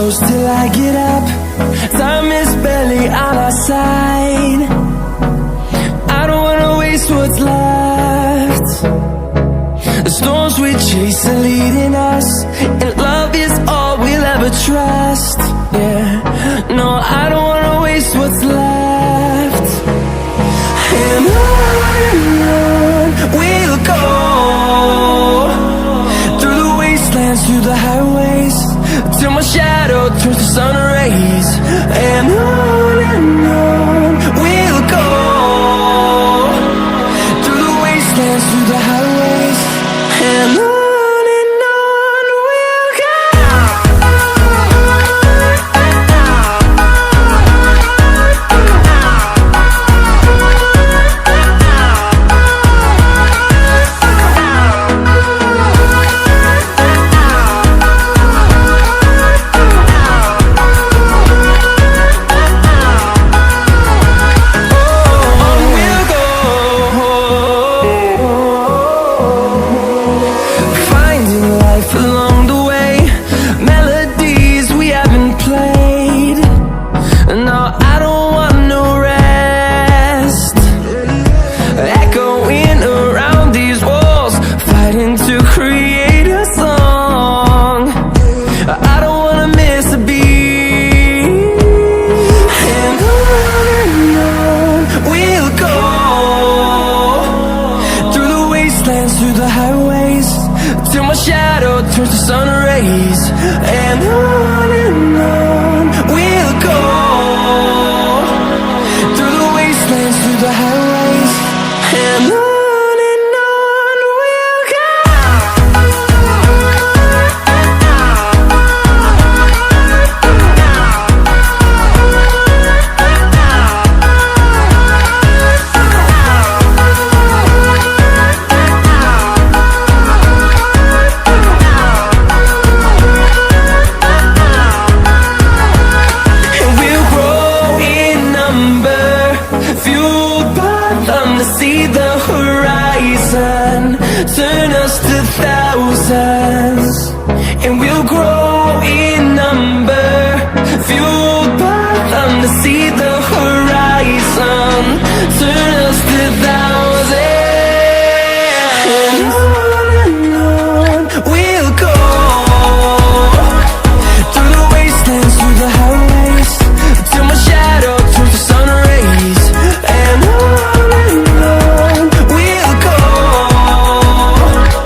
close till I get up. Time is barely on our side. I don't wanna waste what's left. The storms we chase are leading us, and love is all we'll ever trust. Yeah, no, I don't wanna waste what's left. And on we'll go, through the wastelands, through the highways, till my shadow turns to sun rays. And on we'll go, through the wastelands, through the highways, and on we'll go. Through the highways, till my shadow turns to sun rays. And on we'll go, through the wastelands, through the highways, and on we'll go. See the horizon, turn us to thousands, and we'll grow in number, fueled by them. To see the horizon, turn us to thousands.